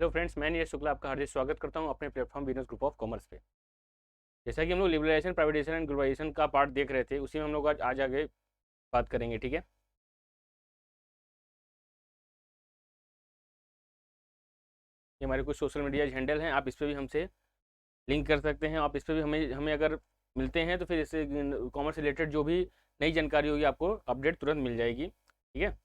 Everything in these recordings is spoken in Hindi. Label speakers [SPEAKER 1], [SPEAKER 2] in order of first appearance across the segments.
[SPEAKER 1] हेलो फ्रेंड्स, मैं नीरज शुक्ला आपका हार्दिक स्वागत करता हूं अपने platform business group of commerce पे। जैसा कि हम लोग लिबरलाइजेशन, प्राइवेटाइजेशन एंड ग्लोबलाइजेशन का पार्ट देख रहे थे, उसी में हम लोग आज आगे बात करेंगे। ठीक है, ये हमारे कुछ सोशल मीडिया हैंडल हैं, आप इस पर भी हमसे लिंक कर सकते हैं। आप इस पर भी हमें हमें अगर मिलते हैं तो फिर इससे कॉमर्स रिलेटेड जो भी नई जानकारी होगी आपको अपडेट तुरंत मिल जाएगी। ठीक है,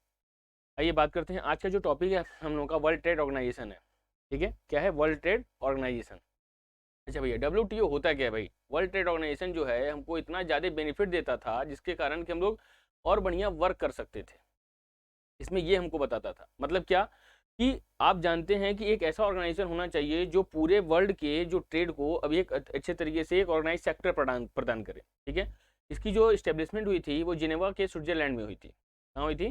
[SPEAKER 1] आइए बात करते हैं। आज का जो टॉपिक है हम लोग का वर्ल्ड ट्रेड ऑर्गेनाइजेशन है। ठीक है, क्या है वर्ल्ड ट्रेड ऑर्गेनाइजेशन? अच्छा भैया, डब्ल्यूटीओ होता क्या है भाई? वर्ल्ड ट्रेड ऑर्गेनाइजेशन जो है हमको इतना ज़्यादा बेनिफिट देता था जिसके कारण कि हम लोग और बढ़िया वर्क कर सकते थे। इसमें ये हमको बताता था, मतलब क्या कि आप जानते हैं कि एक ऐसा ऑर्गेनाइजेशन होना चाहिए जो पूरे वर्ल्ड के जो ट्रेड को अभी एक अच्छे तरीके से एक ऑर्गेनाइज सेक्टर प्रदान प्रदान करे। ठीक है, इसकी जो इस्टेब्लिशमेंट हुई थी वो जिनेवा के स्विट्जरलैंड में हुई थी। कहाँ हुई थी?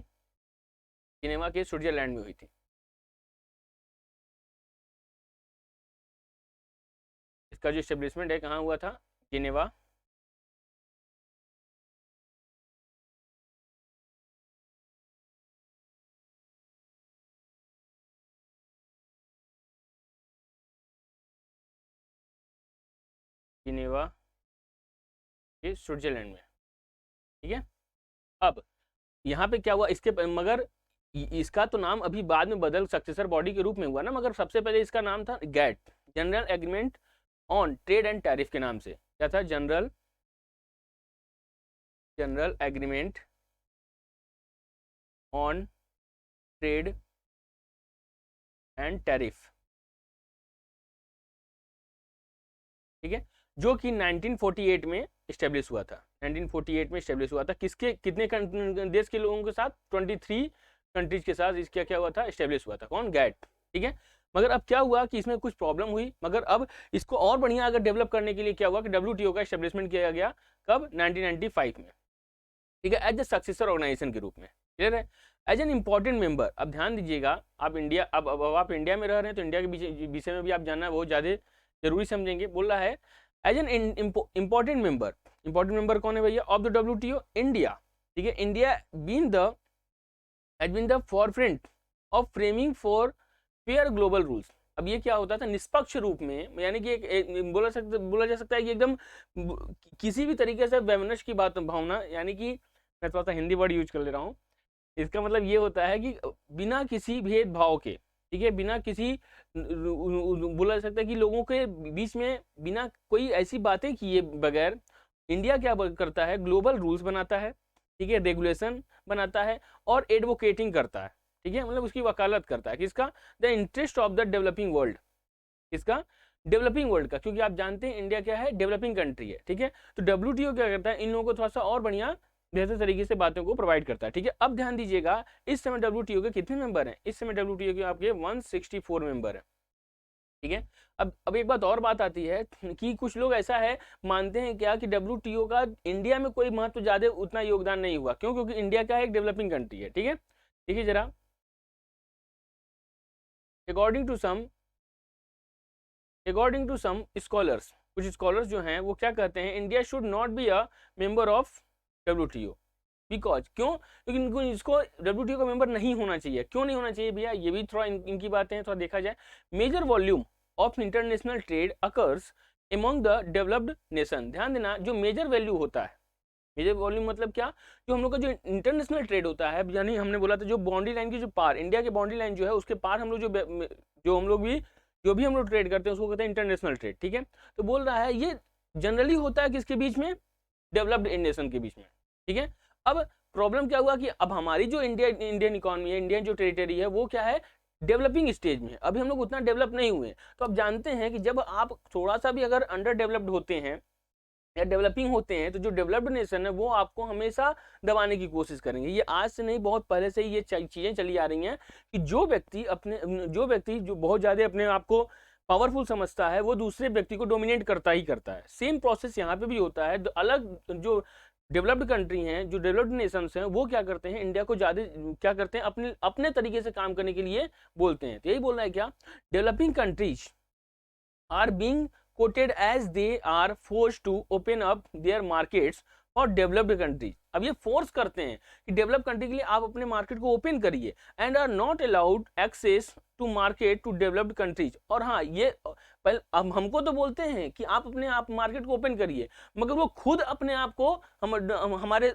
[SPEAKER 1] जिनेवा के स्विट्जरलैंड में हुई थी। इसका जो इस्टेब्लिशमेंट है कहाँ हुआ था? जिनेवा, जिनेवा के स्विट्जरलैंड में। ठीक है, अब यहाँ पे क्या हुआ इसके मगर इसका तो नाम अभी बाद में बदल सक्सेसर बॉडी के रूप में हुआ ना, मगर सबसे पहले इसका नाम था GATT, general agreement on trade and tariff के नाम से। क्या था? General general agreement on trade and tariff. ठीक है, जो कि 1948 में स्टेब्लिश हुआ था। 1948 में स्टेब्लिश हुआ था। किसके कितने देश के लोगों के साथ? 23 कंट्रीज के साथ इसका क्या हुआ था? स्टेब्लिश हुआ था। कौन? गैट। ठीक है, मगर अब क्या हुआ कि इसमें कुछ प्रॉब्लम हुई, मगर अब इसको और बढ़िया अगर डेवलप करने के लिए क्या हुआ कि डब्ल्यूटीओ का स्टेब्लिशमेंट किया गया। कब? 1995 में। ठीक है, एज ए सक्सेसर ऑर्गेनाइजेशन के रूप में। क्लियर है? As an important member. अब ध्यान दीजिएगा, आप इंडिया अब आप इंडिया में रह रहे हैं तो इंडिया के विषय में भी आप जानना बहुत ज़्यादा जरूरी समझेंगे। बोल रहा है as an important member. Important member कौन है भैया? Of the WTO, India. ठीक है, India been the has been the forefront of framing for fair global rules. अब ये क्या होता था? निष्पक्ष रूप में, यानी कि एक बोला जा सकता है कि एकदम किसी भी तरीके से वैमनस्य की बात भावना, यानी कि मैं थोड़ा सा हिंदी वर्ड यूज कर ले रहा हूँ। इसका मतलब ये होता है कि बिना किसी भेदभाव के, ठीक है, बिना किसी बोला जा सकता है कि लोगों के बीच में बिना कोई ऐसी बातें किए बगैर इंडिया क्या करता है? ग्लोबल रूल्स बनाता है। ठीक है, रेगुलेशन बनाता है और एडवोकेटिंग करता है। ठीक है, मतलब उसकी वकालत करता है। किसका? The interest of the developing world. किसका? डेवलपिंग वर्ल्ड का, क्योंकि आप जानते हैं इंडिया क्या है? डेवलपिंग कंट्री है। ठीक है, तो डब्ल्यूटीओ क्या करता है? इन लोगों को थोड़ा सा और बढ़िया बेहतर तरीके से बातों को प्रोवाइड करता है। ठीक है, अब ध्यान दीजिएगा, इस समय डब्ल्यूटीओ के कितने मेंबर हैं? इस समय डब्ल्यूटीओ के आपके 164 मेंबर हैं। ठीक है, अब एक बात और बात आती है कि कुछ लोग ऐसा है मानते हैं क्या कि डब्ल्यूटीओ का इंडिया में कोई महत्व ज्यादा उतना योगदान नहीं हुआ। क्यों? क्योंकि इंडिया क्या है? एक डेवलपिंग कंट्री है। ठीक है, देखिए जरा, अकॉर्डिंग टू सम स्कॉलर्स, कुछ स्कॉलर्स जो हैं वो क्या कहते हैं? India should not be a member of WTO. Because क्यों? क्योंकि इनको इसको डब्ल्यूटीओ का मेंबर नहीं होना चाहिए। क्यों नहीं होना चाहिए भैया? ये भी थोड़ा इनकी बातें हैं, थोड़ा देखा जाए। Major volume of international trade occurs among the developed nation. ध्यान देना, जो मेजर वैल्यू होता है, मेजर वॉल्यूम मतलब क्या? जो हम लोग का जो इंटरनेशनल ट्रेड होता है, यानी हमने बोला था जो बाउंड्री लाइन की जो पार, इंडिया के बाउंड्री लाइन जो है उसके पार हम लोग जो हम लोग भी जो भी हम लोग ट्रेड करते हैं उसको कहते हैं इंटरनेशनल ट्रेड। ठीक है, तो बोल रहा है ये जनरली होता है किसके बीच में? डेवलप्ड नेशन के बीच में। ठीक है, अब प्रॉब्लम क्या हुआ कि अब हमारी जो इंडियन इकोनॉमी है, इंडियन जो टेरिटरी है, वो क्या है? डेवलपिंग स्टेज में। अभी हम लोग उतना डेवलप नहीं हुए। तो अब जानते हैं कि जब आप थोड़ा सा भी अगर अंडर डेवलप्ड होते हैं या डेवलपिंग होते हैं तो जो डेवलप्ड नेशन है वो आपको हमेशा दबाने की कोशिश करेंगे। ये आज से नहीं, बहुत पहले से ही ये चीजें चली आ रही हैं कि जो व्यक्ति जो बहुत ज्यादा अपने आप को पावरफुल समझता है वो दूसरे व्यक्ति को डोमिनेट करता ही करता है। सेम प्रोसेस यहाँ पे भी होता है। अलग जो डेवलप्ड कंट्री हैं, जो डेवलप्ड नेशंस हैं, वो क्या करते हैं? इंडिया को ज्यादा क्या करते हैं? अपने अपने तरीके से काम करने के लिए बोलते हैं। तो यही बोलना है क्या? Developing countries are being quoted as they are forced to open up their markets for developed countries. अब ये फोर्स करते हैं कि डेवलप कंट्री के लिए आप अपने मार्केट को ओपन करिए, and are not allowed access to market to developed countries. और हाँ, ये पहले अब हमको तो बोलते हैं कि आप अपने आप मार्केट को ओपन करिए, मगर वो खुद अपने आप को हमारे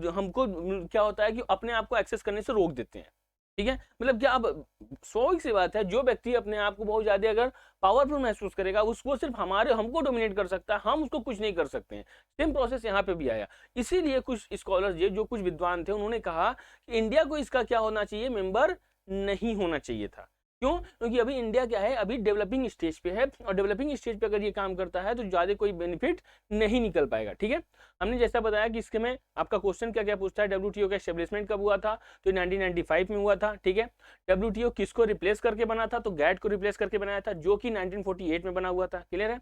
[SPEAKER 1] हमको क्या होता है कि अपने आप को एक्सेस करने से रोक देते हैं। ठीक है, मतलब क्या, अब स्वाभाविक सी बात है, जो व्यक्ति अपने आप को बहुत ज्यादा अगर पावरफुल महसूस करेगा, उसको सिर्फ हमको डोमिनेट कर सकता है, हम उसको कुछ नहीं कर सकते हैं। सेम प्रोसेस यहाँ पे भी आया। इसीलिए कुछ स्कॉलर्स जो कुछ विद्वान थे, उन्होंने कहा कि इंडिया को इसका क्या होना चाहिए, मेंबर नहीं होना चाहिए था। क्यों? क्योंकि अभी इंडिया क्या है, अभी डेवलपिंग स्टेज पे है, और डेवलपिंग स्टेज पे अगर ये काम करता है तो ज्यादा कोई बेनिफिट नहीं निकल पाएगा। ठीक है, हमने जैसा बताया कि इसके में आपका क्वेश्चन क्या क्या पूछता है, डब्ल्यूटीओ का एस्टेब्लिशमेंट कब हुआ था, तो 1995 में हुआ था। ठीक है, डब्ल्यूटीओ किसको रिप्लेस करके बना था, तो गैट को रिप्लेस करके बनाया था, जो कि 1948 में बना हुआ था। क्लियर है?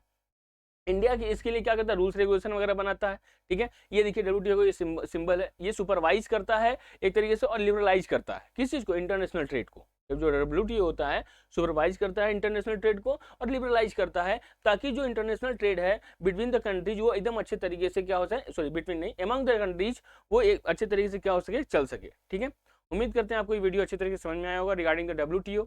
[SPEAKER 1] इंडिया की इसके लिए क्या करता है, रूल्स रेगुलेशन वगैरह बनाता है। ठीक है, ये देखिए डब्ल्यूटीओ को ये सिंबल है, ये सुपरवाइज करता है एक तरीके से और लिबरलाइज करता है किस चीज को, इंटरनेशनल ट्रेड को। जब जो डब्ल्यूटीओ होता है, सुपरवाइज करता है इंटरनेशनल ट्रेड को और लिबरलाइज करता है, ताकि जो इंटरनेशनल ट्रेड है बिटवीन द कंट्रीज वो एकदम अच्छे तरीके से क्या हो जाए, सॉरी बिटवीन नहीं, अमंग द कंट्रीज, वो एक अच्छे तरीके से क्या हो सके, चल सके। ठीक है, उम्मीद करते हैं आपको ये वीडियो अच्छे तरीके से समझ में आया होगा रिगार्डिंग द डब्ल्यूटीओ।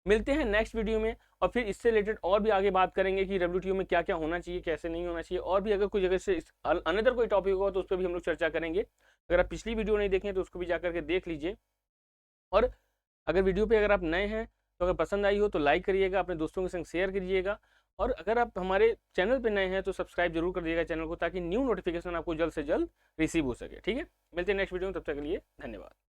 [SPEAKER 1] मिलते हैं नेक्स्ट वीडियो में, और फिर इससे रिलेटेड और भी आगे बात करेंगे कि डब्ल्यूटीओ में क्या क्या होना चाहिए, कैसे नहीं होना चाहिए, और भी अगर कुछ, अगर से अनदर कोई टॉपिक होगा तो उस पर भी हम लोग चर्चा करेंगे। अगर आप पिछली वीडियो नहीं देखें तो उसको भी जाकर के देख लीजिए। और अगर वीडियो पे अगर आप नए हैं तो अगर पसंद आई हो तो लाइक करिएगा, अपने दोस्तों के संग शेयर करिएगा, और अगर आप हमारे चैनल पे नए हैं तो सब्सक्राइब जरूर कर दीजिएगा चैनल को, ताकि न्यू नोटिफिकेशन आपको जल्द से जल्द रिसीव हो सके। ठीक है, मिलते हैं नेक्स्ट वीडियो में, तब तक के लिए धन्यवाद।